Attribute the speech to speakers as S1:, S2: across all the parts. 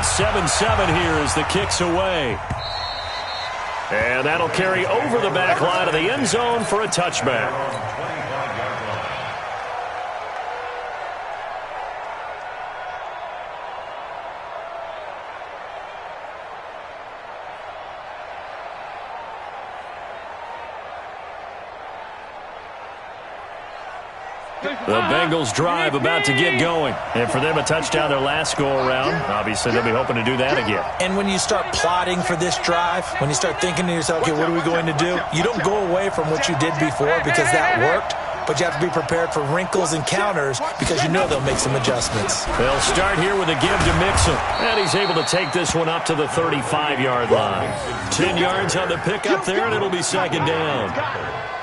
S1: 7-7 here as the kick's away. And that'll carry over the back line of the end zone for a touchback. The Bengals drive about to get going. And for them, a touchdown their last go-around. Obviously, they'll be hoping to do that again.
S2: And when you start plotting for this drive, when you start thinking to yourself, okay, what are we going to do? You don't go away from what you did before because that worked. But you have to be prepared for wrinkles and counters because you know they'll make some adjustments.
S1: They'll start here with a give to Mixon. And he's able to take this one up to the 35-yard line. 10 yards on the pickup there, and it'll be second down.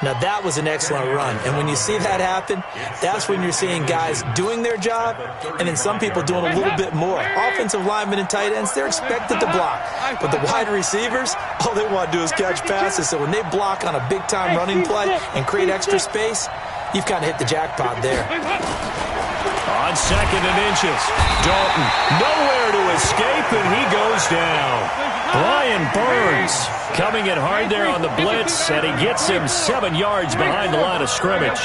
S2: Now, that was an excellent run. And when you see that happen, that's when you're seeing guys doing their job and then some people doing a little bit more. Offensive linemen and tight ends, they're expected to block. But the wide receivers, all they want to do is catch passes. So when they block on a big-time running play and create extra space, you've kind of hit the jackpot there.
S1: On second and inches, Dalton nowhere to escape, and he goes down. Brian Burns coming in hard there on the blitz, and he gets him 7 yards behind the line of scrimmage.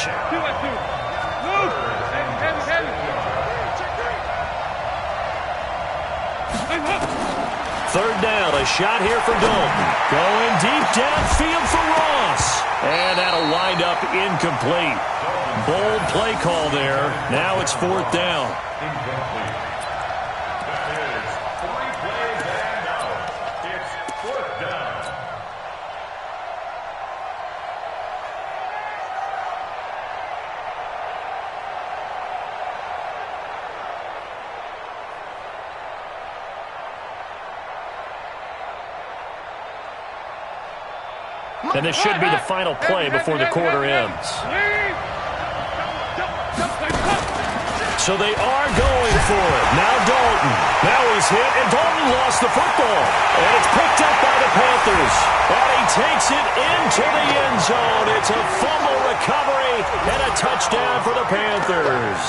S1: Third down, a shot here for Dalton. Going deep downfield for Ross. And that'll wind up incomplete. Bold play call there. Now it's fourth down. And this should be the final play before the quarter ends. So they are going for it. Now Dalton. Now he's hit, and Dalton lost the football. And it's picked up by the Panthers. And he takes it into the end zone. It's a fumble recovery and a touchdown for the Panthers.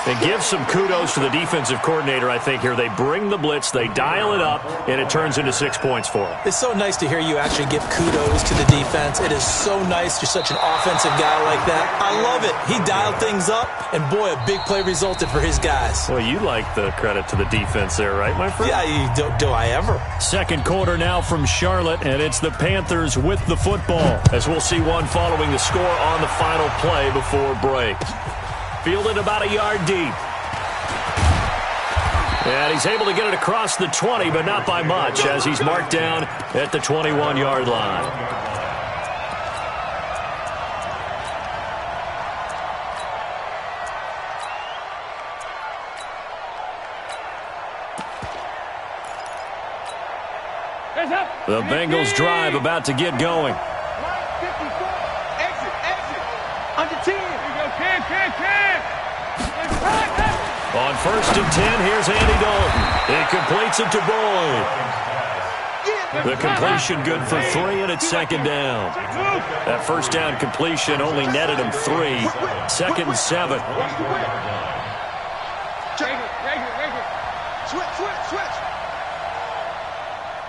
S1: And give some kudos to the defensive coordinator, I think, here. They bring the blitz, they dial it up, and it turns into 6 points for them.
S2: It's so nice to hear you actually give kudos to the defense. It is so nice. You're such an offensive guy like that. I love it. He dialed things up, and boy, a big play resulted for his guys.
S1: Well, you like the credit to the defense there, right, my friend?
S2: Yeah, do I ever.
S1: Second quarter now from Charlotte, and it's the Panthers with the football, as we'll see one following the score on the final play before break. Fielded about a yard deep. And he's able to get it across the 20, but not by much, as he's marked down at the 21-yard line. The Bengals drive about to get going.
S3: Under 10.
S1: On first and 10, here's Andy Dalton. He completes it to Boyd. The completion good for 3, and it's second down. That first down completion only netted him 3. Second and 7.
S3: Switch.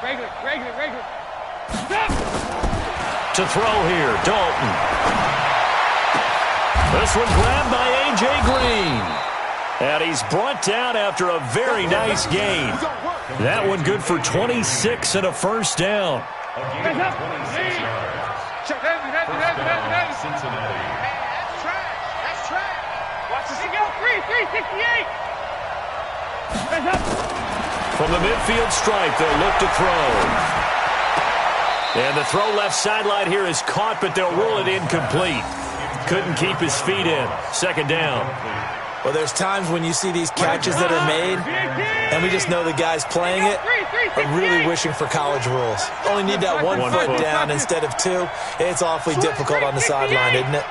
S3: Regular.
S1: To throw here, Dalton. This one grabbed by A.J. Green. And he's brought down after a very nice gain. That one good for 26 and a first down.
S3: That's trash. Watch this. Go, 368.
S1: From the midfield stripe, they'll look to throw. And the throw left sideline here is caught, but they'll rule it incomplete. Couldn't keep his feet in. Second down.
S2: Well, there's times when you see these catches that are made, and we just know the guys playing it are really wishing for college rules. Only need that one foot down instead of 2. It's awfully difficult on the sideline, isn't it?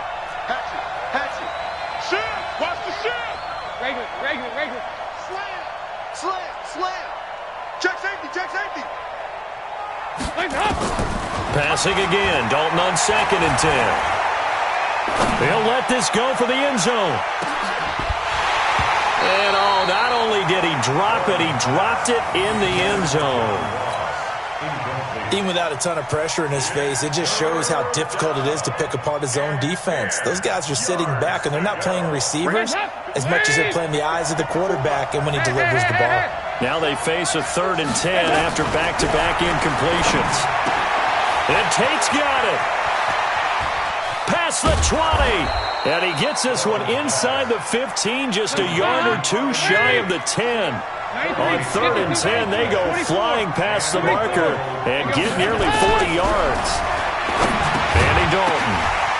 S3: Shoot! Watch the shoot! Regular. Slam! Check safety!
S1: Passing again. Dalton on second and 10. They'll let this go for the end zone. And not only did he drop it, he dropped it in the end zone.
S2: Even without a ton of pressure in his face, it just shows how difficult it is to pick apart his own defense. Those guys are sitting back, and they're not playing receivers as much as they're playing the eyes of the quarterback and when he delivers the ball.
S1: Now they face a 3rd and 10 after back-to-back incompletions. And Tate's got it. Past the 20. And he gets this one inside the 15, just a yard or two shy of the 10. On 3rd and 10, they go flying past the marker and get nearly 40 yards. Andy Dalton.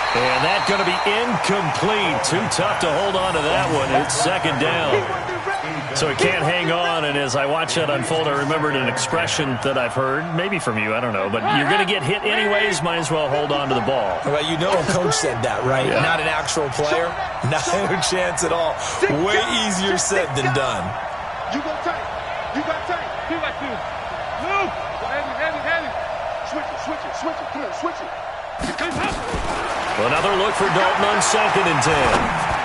S1: And that's going to be incomplete. Too tough to hold on to that one. It's 2nd down. So he can't hang on, and as I watch that unfold, I remembered an expression that I've heard, maybe from you, I don't know, but you're going to get hit anyways, might as well hold on to the ball.
S2: Well, you know a coach said that, right? Yeah. Not an actual player. Not a chance at all. Way easier said than done.
S3: You got tight. You got tight. You got two. Move. Heavy. Switch it. Come on, switch it.
S1: Another look for Dalton on 2nd and 10.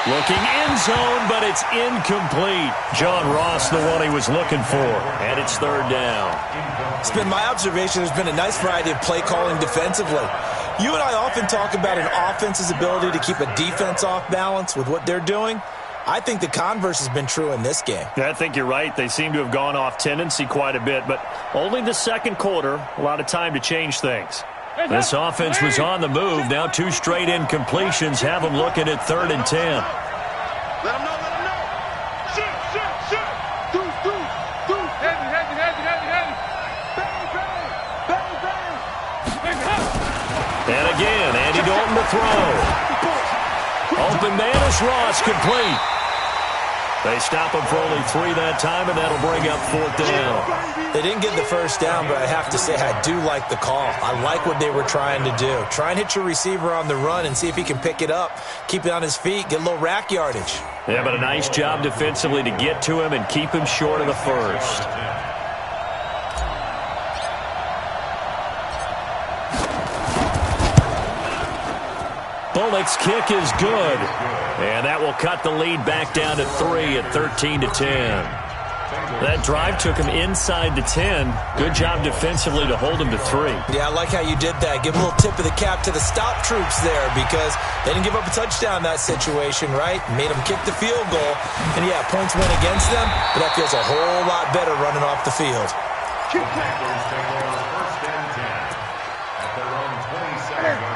S1: Looking end zone, but it's incomplete. John Ross, the one he was looking for. And it's 3rd down.
S2: It's been my observation there's been a nice variety of play calling defensively. You and I often talk about an offense's ability to keep a defense off balance with what they're doing. I think the converse has been true in this game.
S1: Yeah, I think you're right. They seem to have gone off tendency quite a bit, but only the 2nd quarter, a lot of time to change things. This offense was on the move. Now 2 straight incompletions have them looking at 3rd and 10.
S3: Let him know. Shoot. Do. Heavy. Bang.
S1: And again, Andy Dalton to throw. Open man is Ross, complete. They stop him for only 3 that time, and that'll bring up 4th down.
S2: They didn't get the first down, but I have to say I do like the call. I like what they were trying to do. Try and hit your receiver on the run and see if he can pick it up, keep it on his feet, get a little rack yardage.
S1: Yeah, but a nice job defensively to get to him and keep him short of the first. Bullock's kick is good. And that will cut the lead back down to 3 at 13 to 10. That drive took him inside the 10. Good job defensively to hold him to 3.
S2: Yeah, I like how you did that. Give a little tip of the cap to the stop troops there because they didn't give up a touchdown in that situation, right? Made them kick the field goal. And, yeah, points went against them, but that feels a whole lot better running off the field.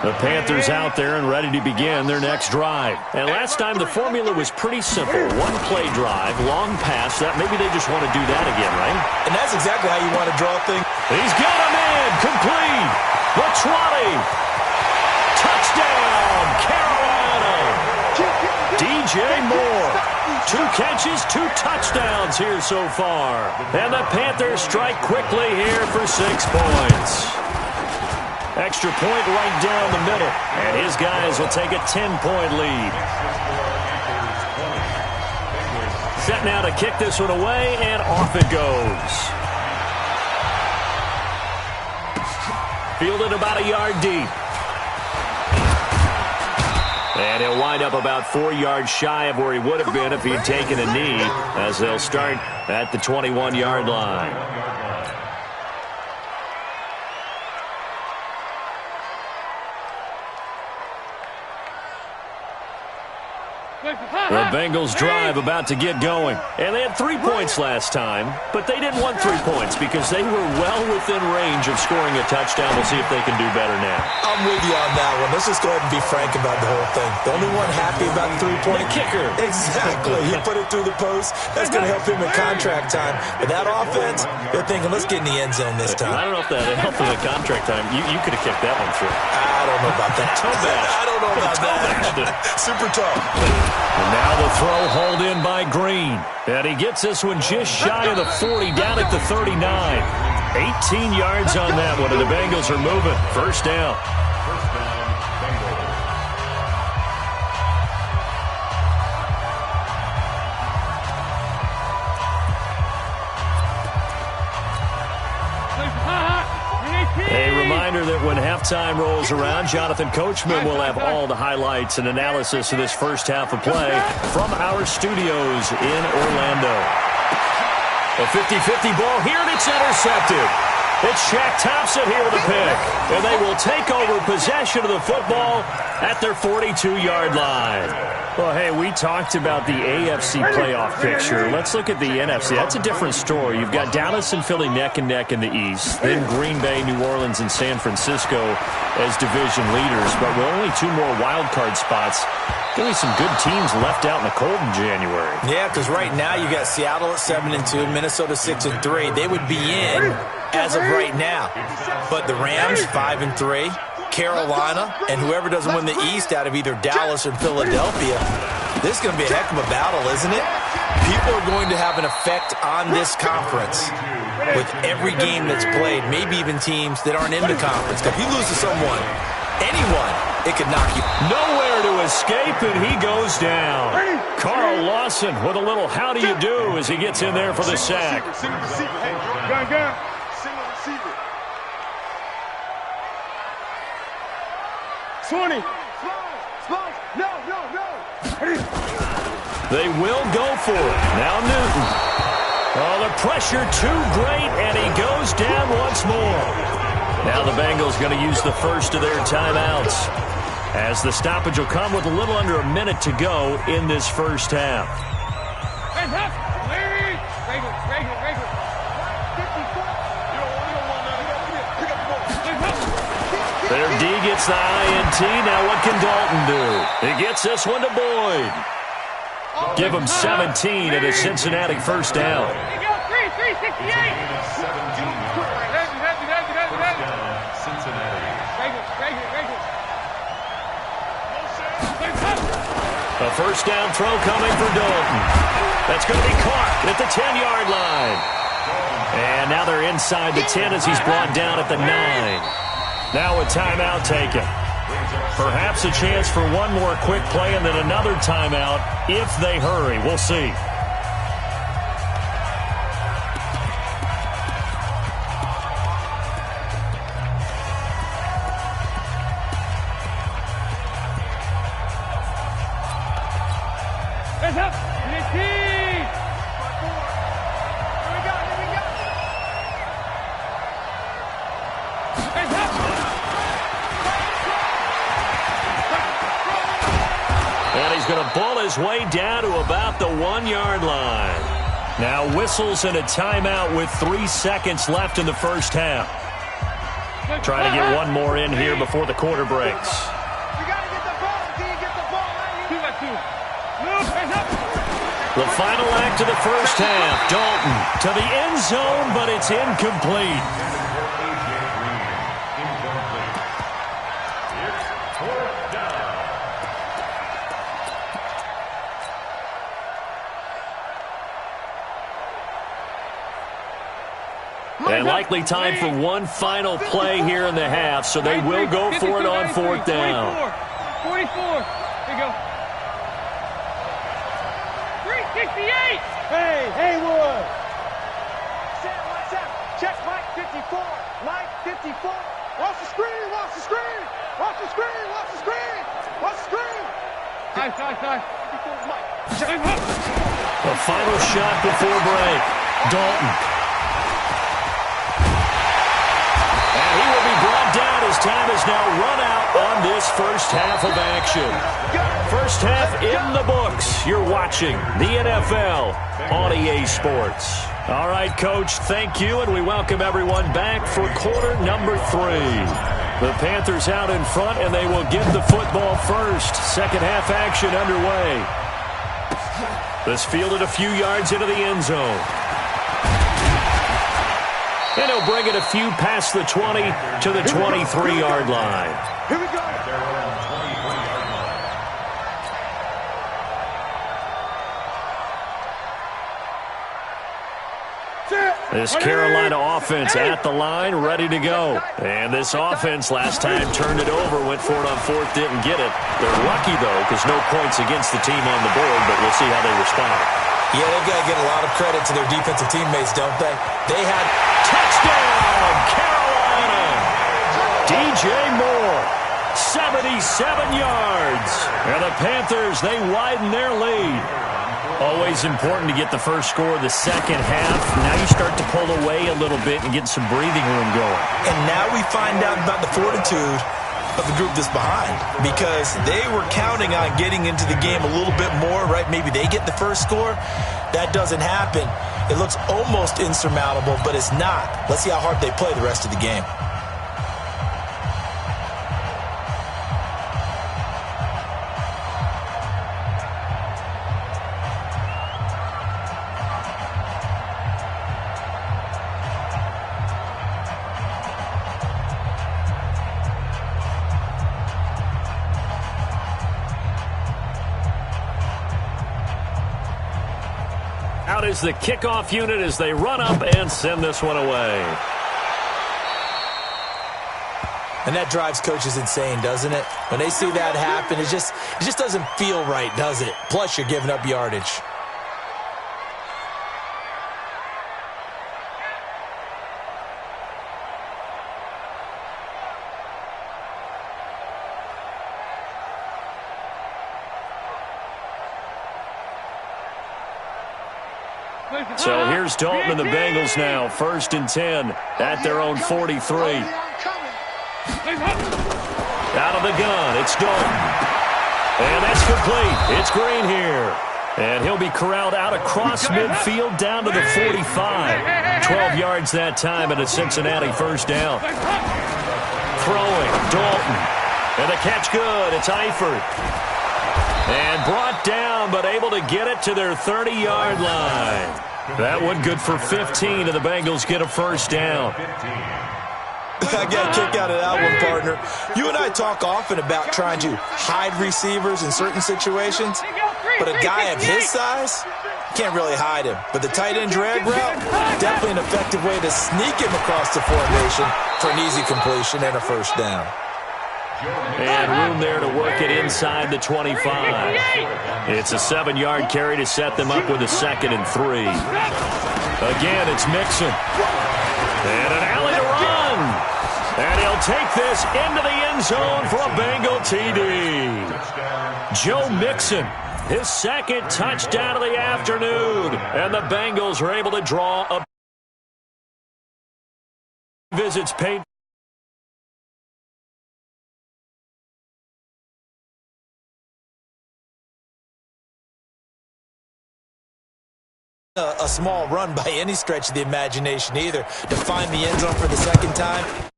S1: The Panthers out there and ready to begin their next drive. And last time the formula was pretty simple. 1-play drive, long pass. That maybe they just want to do that again, right?
S2: And that's exactly how you want to draw things.
S1: He's got him in. Complete. The 20. Touchdown, Carolina. DJ Moore. 2 catches, 2 touchdowns here so far. And the Panthers strike quickly here for 6 points. Extra point right down the middle. And his guys will take a 10-point lead. Set now to kick this one away, and off it goes. Fielded about a yard deep. And he'll wind up about 4 yards shy of where he would have been if he'd taken a knee, as they'll start at the 21-yard line. The Bengals drive about to get going. And they had 3 points last time, but they didn't want 3 points because they were well within range of scoring a touchdown. We'll see if they can do better now.
S2: I'm with you on that one. Let's just go ahead and be frank about the whole thing. The only one happy about the 3-point
S1: kicker.
S2: Exactly. He put it through the post. That's going to help him in contract time. But that offense, they're thinking, let's get in the end zone this time.
S1: I don't know if that helped him in contract time. You could have kicked that one through.
S2: I don't know about that.
S1: I
S2: don't know about that. Super tough.
S1: And now the throw hauled in by Green. And he gets this one just shy of the 40, down at the 39. 18 yards on that one, and the Bengals are moving. First down. A reminder reminder that when halftime rolls around, Jonathan Coachman will have all the highlights and analysis of this first half of play from our studios in Orlando. A 50-50 ball here, and it's intercepted. It's Shaq Thompson here with a pick, and they will take over possession of the football at their 42-yard line. Well, hey, we talked about the AFC playoff picture. Let's look at the NFC. That's a different story. You've got Dallas and Philly neck and neck in the East, then Green Bay, New Orleans, and San Francisco as division leaders. But with only 2 more wild card spots, really some good teams left out in the cold in January.
S2: Yeah, because right now you got Seattle at 7-2, Minnesota 6-3. They would be in as of right now. But the Rams 5-3. Carolina, and whoever doesn't win the East out of either Dallas or Philadelphia, this is going to be a heck of a battle, isn't it? People are going to have an effect on this conference with every game that's played, maybe even teams that aren't in the conference. If you lose to someone, anyone, it could knock you.
S1: Nowhere to escape, and he goes down. Carl Lawson with a little how do you do as he gets in there for the sack.
S3: Single receiver. Hey, gun. Single receiver. 20. Slides. No.
S1: They will go for it. Now Newton. Oh, the pressure too great, and he goes down once more. Now the Bengals going to use the first of their timeouts, as the stoppage will come with a little under a minute to go in this first half. Their D gets the INT. Now what can Dalton do? He gets this one to Boyd. Give him 17 at a Cincinnati first down. A first down throw coming for Dalton. That's going to be caught at the 10-yard line. And now they're inside the 10 as he's brought down at the 9. Now a timeout taken. Perhaps a chance for one more quick play and then another timeout if they hurry. We'll see. Way down to about the 1-yard line. Now whistles and a timeout with 3 seconds left in the first half. Trying to get one more in here before the quarter breaks. The final act of the first half. Dalton to the end zone, but it's incomplete. And likely time for one final play here in the half, so they will go for it on 4th down.
S3: 44. Here you go. 368. Hey, Haywood. Check Mike 54. Mike 54. Watch the screen. Nice.
S1: The final shot before break. Dalton. His time is now run out on this first half of action. First half in the books. You're watching the NFL on EA Sports. All right, Coach, thank you, and we welcome everyone back for quarter number 3. The Panthers out in front, and they will get the football first. Second half action underway. This fielded a few yards into the end zone. And he'll bring it a few past the 20 to the 23-yard line.
S3: Here we go.
S1: This Carolina offense at the line, ready to go. And this offense last time turned it over, went for it on 4th, didn't get it. They're lucky, though, because no points against the team on the board, but we'll see how they respond.
S2: Yeah, they've got to get a lot of credit to their defensive teammates, don't they? They had
S1: touchdown, Carolina. DJ Moore, 77 yards. And the Panthers, they widen their lead. Always important to get the first score of the second half. Now you start to pull away a little bit and get some breathing room going.
S2: And now we find out about the fortitude of the group that's behind, because they were counting on getting into the game a little bit more, right? Maybe they get the first score. That doesn't happen. It looks almost insurmountable, but it's not. Let's see how hard they play the rest of the game.
S1: Out is the kickoff unit as they run up and send this one away.
S2: And that drives coaches insane, doesn't it? When they see that happen, it just doesn't feel right, does it? Plus, you're giving up yardage.
S1: So here's Dalton and the Bengals now. 1st and 10 at their own 43. Out of the gun, it's Dalton. And that's complete. It's Green here. And he'll be corralled out across midfield down to the 45. 12 yards that time, and a Cincinnati 1st down. Throwing, Dalton. And the catch good. It's Eifert. And brought down, but able to get it to their 30-yard line. That one good for 15, and the Bengals get a 1st down.
S2: I got a kick out of that one, partner. You and I talk often about trying to hide receivers in certain situations, but a guy of his size, can't really hide him. But the tight end drag route, definitely an effective way to sneak him across the formation for an easy completion and a 1st down.
S1: And room there to work it inside the 25. It's a 7-yard carry to set them up with a 2nd and 3. Again, it's Mixon. And an alley to run. And he'll take this into the end zone for a Bengal TD. Joe Mixon, his 2nd touchdown of the afternoon. And the Bengals are able to draw a visits paid.
S2: A small run by any stretch of the imagination either. To find the end zone for the 2nd time.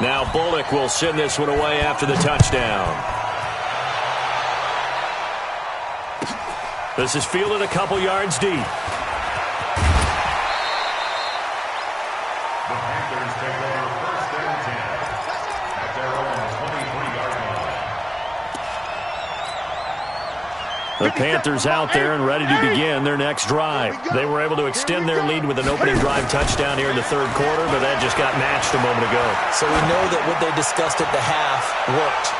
S1: Now Bullock will send this one away after the touchdown. This is fielded a couple yards deep.
S4: The Panthers take over 1st and 10 at their own 23-yard line.
S1: The Panthers out there and ready to begin their next drive. They were able to extend their lead with an opening drive touchdown here in the 3rd quarter, but that just got matched a moment ago.
S2: So we know that what they discussed at the half worked.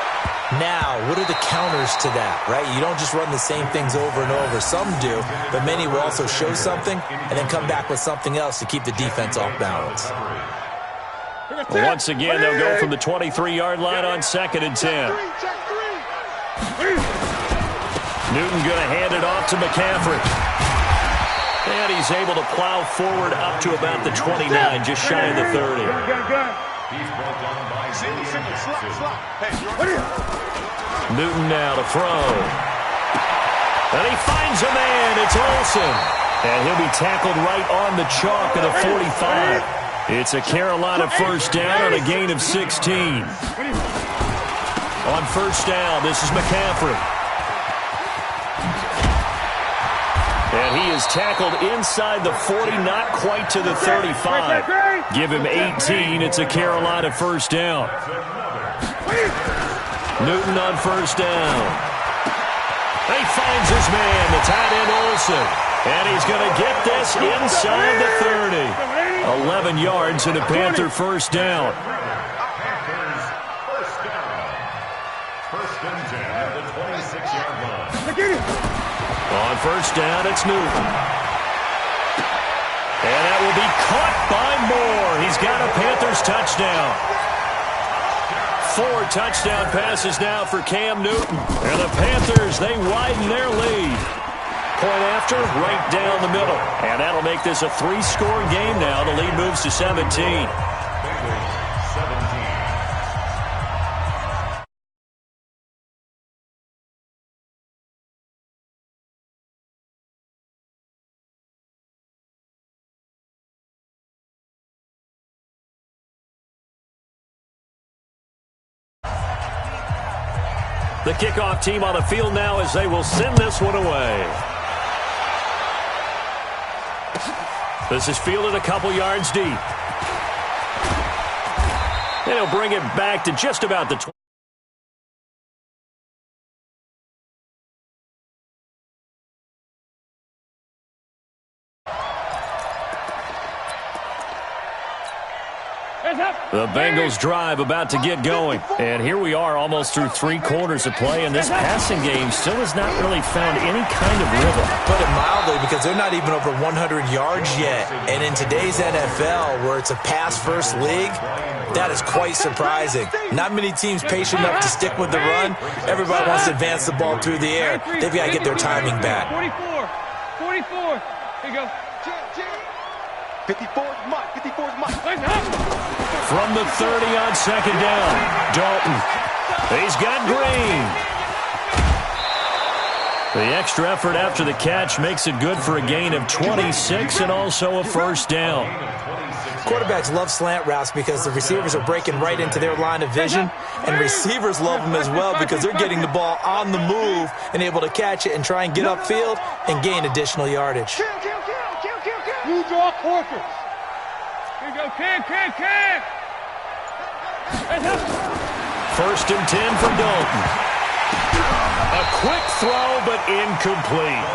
S2: Now, what are the counters to that, right? You don't just run the same things over and over. Some do, but many will also show something and then come back with something else to keep the defense off balance.
S1: Once again, they'll go from the 23-yard line on 2nd and 10. Newton going to hand it off to McCaffrey. And he's able to plow forward up to about the 29, just shy of the 30.
S4: He's brought down by
S1: Newton now to throw. And he finds a man. It's Olsen. And he'll be tackled right on the chalk of the 45. It's a Carolina 1st down on a gain of 16. On 1st down, this is McCaffrey. And he is tackled inside the 40, not quite to the 35. Give him 18. It's a Carolina first down. Newton on first down. He finds his man, the tight end Olsen. And he's going to get this inside the 30. 11 yards and a Panther first down.
S4: First and 10 at the 26-yard line.
S1: On first down, it's Newton. And that will be caught by Moore. He's got a Panthers touchdown. 4 touchdown passes now for Cam Newton. And the Panthers, they widen their lead. Point after, right down the middle. And that'll make this a 3-score game now. The lead moves to 17. The kickoff team on the field now as they will send this one away. This is fielded a couple yards deep. And he'll bring it back to just about the 20. The Bengals drive about to get going. And here we are almost through 3 quarters of play, and this passing game still has not really found any kind of rhythm.
S2: Put it mildly, because they're not even over 100 yards yet. And in today's NFL, where it's a pass-first league, that is quite surprising. Not many teams patient enough to stick with the run. Everybody wants to advance the ball through the air. They've got to get their timing back.
S3: 44. Here you go. 54 is Mike. 54 is Mike.
S1: From the 30 on second down, Dalton. He's got Green. The extra effort after the catch makes it good for a gain of 26 and also a first down.
S2: Quarterbacks love slant routes because the receivers are breaking right into their line of vision, and receivers love them as well because they're getting the ball on the move and able to catch it and try and get upfield and gain additional yardage.
S3: You draw quarters. Here you go, Cam.
S1: First and 10 for Dalton. A quick throw, but incomplete.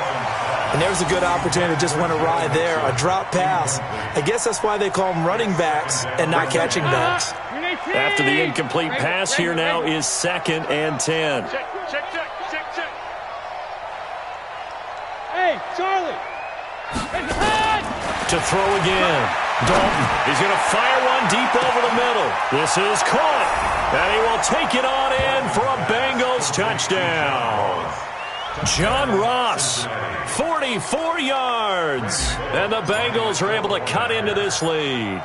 S2: And there's a good opportunity to just went awry there. A drop pass. I guess that's why they call them running backs and not catching backs.
S1: After the incomplete pass, here now is second and 10.
S3: Check. Hey, Charlie.
S1: To throw again. Dalton is going to fire one deep over the middle. This is caught. And he will take it on in for a Bengals touchdown. John Ross, 44 yards. And the Bengals are able to cut into this lead.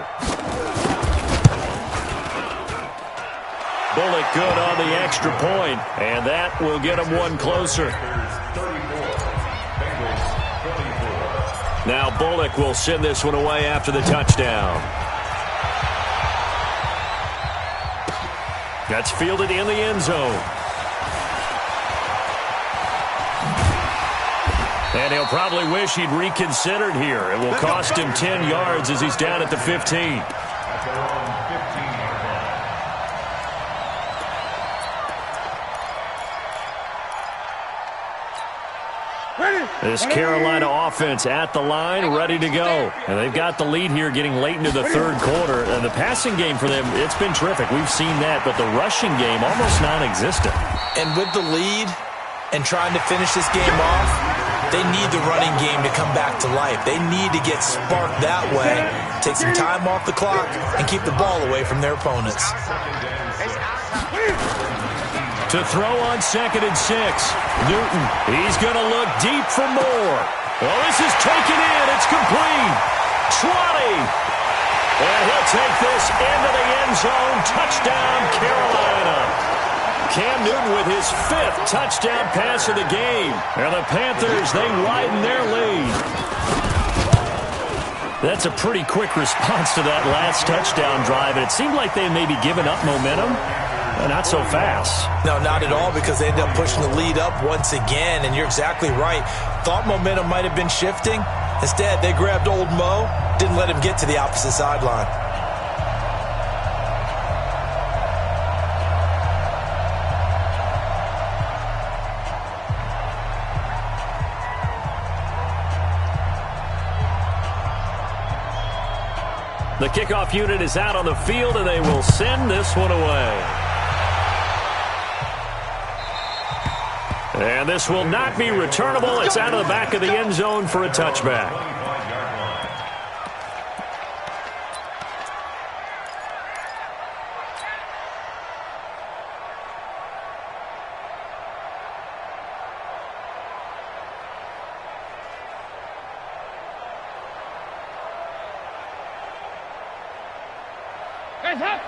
S1: Bullock good on the extra point, and that will get him one closer. Now Bullock will send this one away after the touchdown. That's fielded in the end zone. And he'll probably wish he'd reconsidered here. It will cost him 10 yards as he's down at the 15. This Carolina offense at the line, ready to go. And they've got the lead here getting late into the third quarter. And the passing game for them, it's been terrific. We've seen that, but the rushing game almost non-existent.
S2: And with the lead and trying to finish this game off, they need the running game to come back to life. They need to get sparked that way, take some time off the clock, and keep the ball away from their opponents.
S1: To throw on second and 6. Newton, he's going to look deep for Moore. Well, this is taken in. It's complete. 20. And he'll take this into the end zone. Touchdown, Carolina. Cam Newton with his 5th touchdown pass of the game. And the Panthers, they widen their lead. That's a pretty quick response to that last touchdown drive. And it seemed like they may be giving up momentum. Not so fast.
S2: No, not at all, because they ended up pushing the lead up once again, and you're exactly right. Thought momentum might have been shifting. Instead, they grabbed old Mo, didn't let him get to the opposite sideline.
S1: The kickoff unit is out on the field, and they will send this one away. And this will not be returnable. It's out of the back of the end zone for a touchback.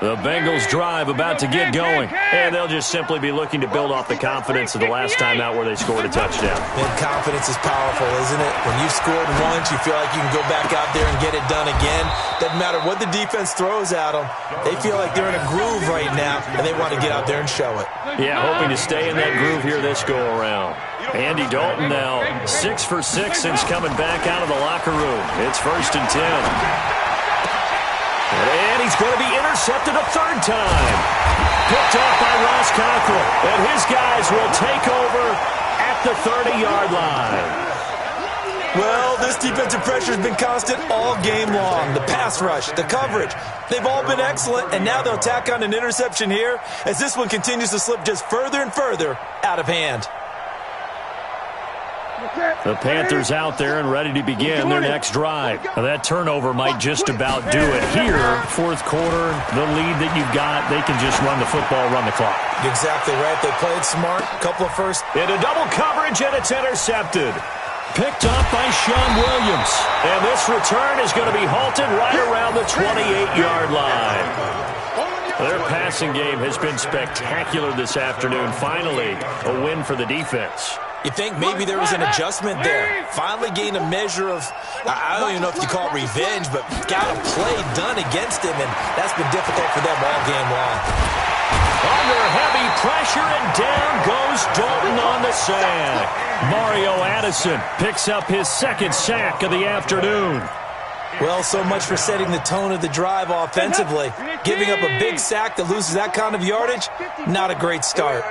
S1: The Bengals drive about to get going, and they'll just simply be looking to build off the confidence of the last time out where they scored a touchdown.
S2: And confidence is powerful, isn't it? When you've scored once, you feel like you can go back out there and get it done again. Doesn't matter what the defense throws at them. They feel like they're in a groove right now, and they want to get out there and show it.
S1: Yeah, hoping to stay in that groove here this go-around. Andy Dalton now 6 for 6 since coming back out of the locker room. It's 1st and 10. And he's going to be intercepted a third time. Picked off by Ross Cockrell. And his guys will take over at the 30-yard line.
S2: Well, this defensive pressure has been constant all game long. The pass rush, the coverage, they've all been excellent. And now they'll tack on an interception here as this one continues to slip just further and further out of hand.
S1: The Panthers out there and ready to begin their next drive. That turnover might just about do it here. Fourth quarter, the lead that you've got, they can just run the football, run the clock.
S2: Exactly right. They played smart. Couple of first.
S1: Into double coverage, and it's intercepted. Picked up by Sean Williams. And this return is going to be halted right around the 28-yard line. Their passing game has been spectacular this afternoon. Finally, a win for the defense.
S2: You think maybe there was an adjustment there. Finally gained a measure of, I don't even know if you call it revenge, but got a play done against him, and that's been difficult for them all game long.
S1: Under heavy pressure, and down goes Dalton on the sack. Mario Addison picks up his second sack of the afternoon.
S2: Well, so much for setting the tone of the drive offensively. Giving up a big sack that loses that kind of yardage, not a great start.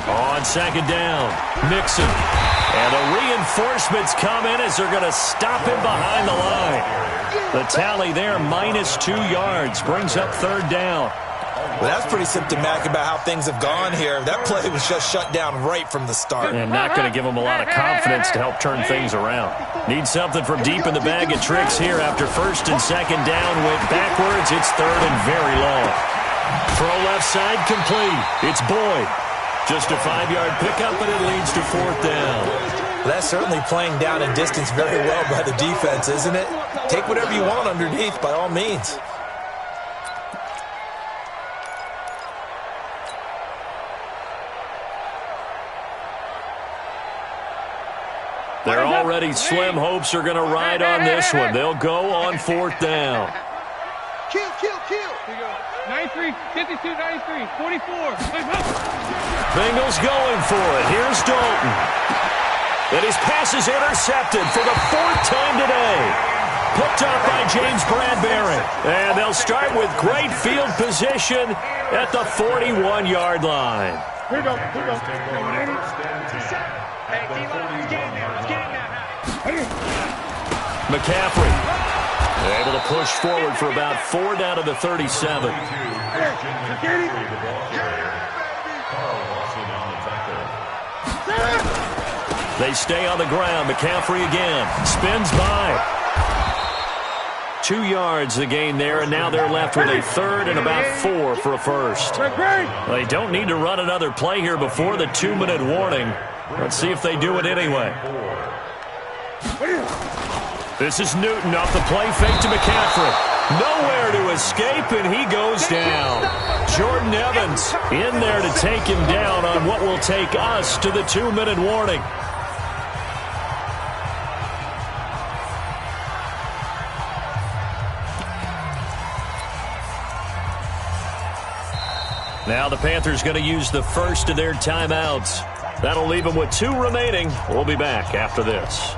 S1: On second down, Mixon. And the reinforcements come in as they're going to stop him behind the line. The tally there, -2 yards, brings up third down.
S2: Well, that's pretty symptomatic about how things have gone here. That play was just shut down right from the start.
S1: And not going to give them a lot of confidence to help turn things around. Need something from deep in the bag of tricks here after first and second down went backwards. It's third and very long. Throw left side complete. It's Boyd. Just a 5-yard pickup, and it leads to fourth down.
S2: That's certainly playing down and distance very well by the defense, isn't it? Take whatever you want underneath, by all means.
S1: Their already slim hopes are going to ride on this one. They'll go on fourth down.
S3: Kill. 93, 52, 93, 44.
S1: Bengals going for it. Here's Dalton. And his pass is intercepted for the fourth time today. Picked up by James Bradbury. And they'll start with great field position at the 41-yard line.
S3: Here we go. Hey, D-line, let's get in there.
S1: McCaffrey able to push forward for about 4 down to the 37. They stay on the ground. McCaffrey again. Spins by. 2 yards the gain there, and now they're left with a third and about 4 for a first. They don't need to run another play here before the 2-minute warning. Let's see if they do it anyway. This is Newton off the play fake to McCaffrey. Nowhere to escape, and he goes down. Jordan Evans in there to take him down on what will take us to the 2-minute warning. Now the Panthers going to use the first of their timeouts. That'll leave them with 2 remaining. We'll be back after this.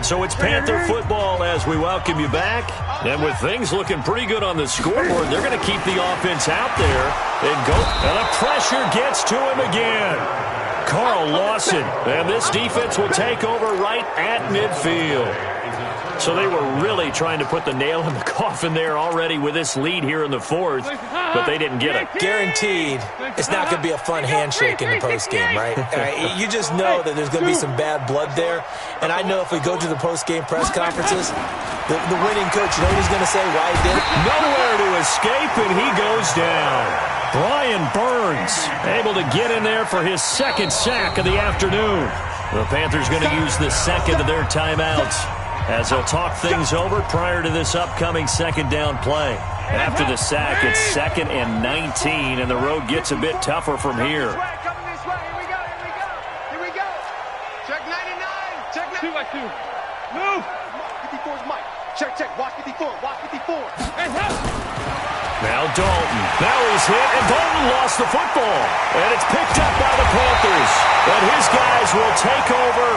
S1: So it's Panther football as we welcome you back. And with things looking pretty good on the scoreboard, they're going to keep the offense out there and go. And the pressure gets to him again. Carl Lawson. And this defense will take over right at midfield. So they were really trying to put the nail in the coffin there already with this lead here in the 4th, but they didn't get it.
S2: Guaranteed, it's not going to be a fun handshake in the postgame, right? You just know that there's going to be some bad blood there. And I know if we go to the postgame press conferences, the winning coach, you know what he's going to say, why he did it?
S1: Nowhere to escape, and he goes down. Brian Burns able to get in there for his 2nd sack of the afternoon. The Panthers going to use the 2nd of their timeouts as they'll talk things over prior to this upcoming 2nd down play. After the sack, it's 2nd and 19, and the road gets a bit tougher from here.
S3: Coming this way. Here we go. Check 99. Check 2 by 2. Move. 54's Mike. Check. Watch 54. And help.
S1: Now Dalton. Now he's hit, and Dalton lost the football. And it's picked up by the Panthers. And his guys will take over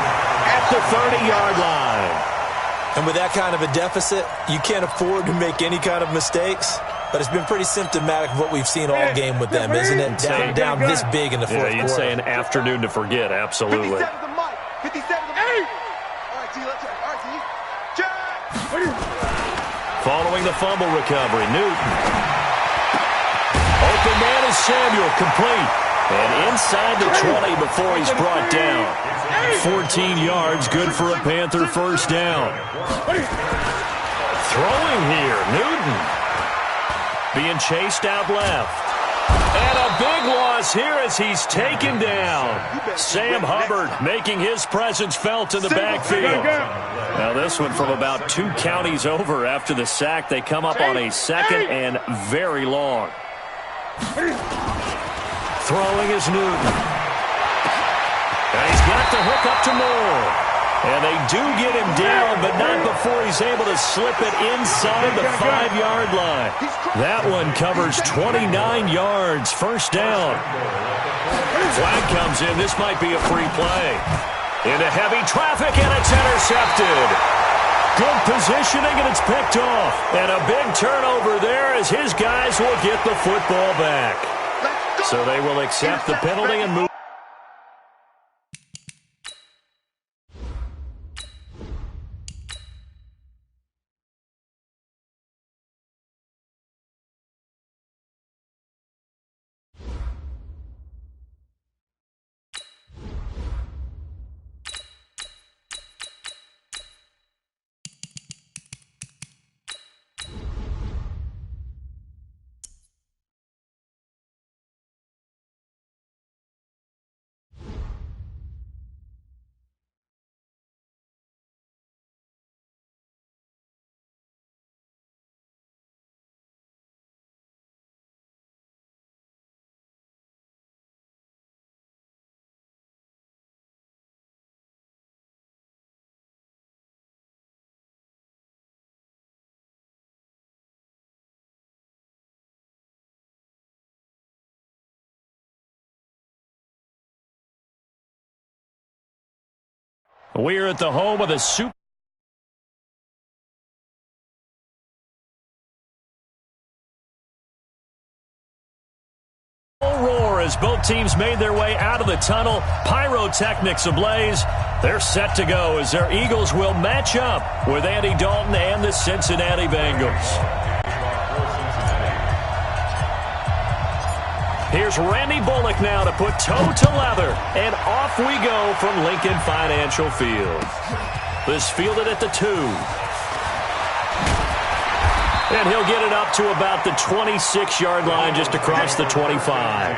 S1: at the 30-yard line.
S2: And with that kind of a deficit, you can't afford to make any kind of mistakes. But it's been pretty symptomatic of what we've seen all game with them, isn't it? Down this big in the 4th quarter.
S1: You'd say an afternoon to forget, absolutely.
S3: 57 to Mike. 57 to Mike. All right, T, let's check. All right, T. Check.
S1: Following the fumble recovery, Newton. Open man is Samuel, complete. And inside the 20 before he's brought down. 14 yards, good for a Panther 1st down. Throwing here, Newton. Being chased out left. And a big loss here as he's taken down. Sam Hubbard making his presence felt in the backfield. Now this one from about 2 counties over after the sack. They come up on a 2nd and very long. Throwing is Newton. And he's got the hook up to Moore. And they do get him down, but not before he's able to slip it inside the 5-yard line. That one covers 29 yards, 1st down. Flag comes in. This might be a free play. Into heavy traffic, and it's intercepted. Good positioning, and it's picked off. And a big turnover there as his guys will get the football back. So they will accept the penalty and move. We're at the home of the Super roar as both teams made their way out of the tunnel. Pyrotechnics ablaze. They're set to go as their Eagles will match up with Andy Dalton and the Cincinnati Bengals. Here's Randy Bullock now to put toe to leather. And off we go from Lincoln Financial Field. This fielded at the 2. And he'll get it up to about the 26-yard line just across the 25.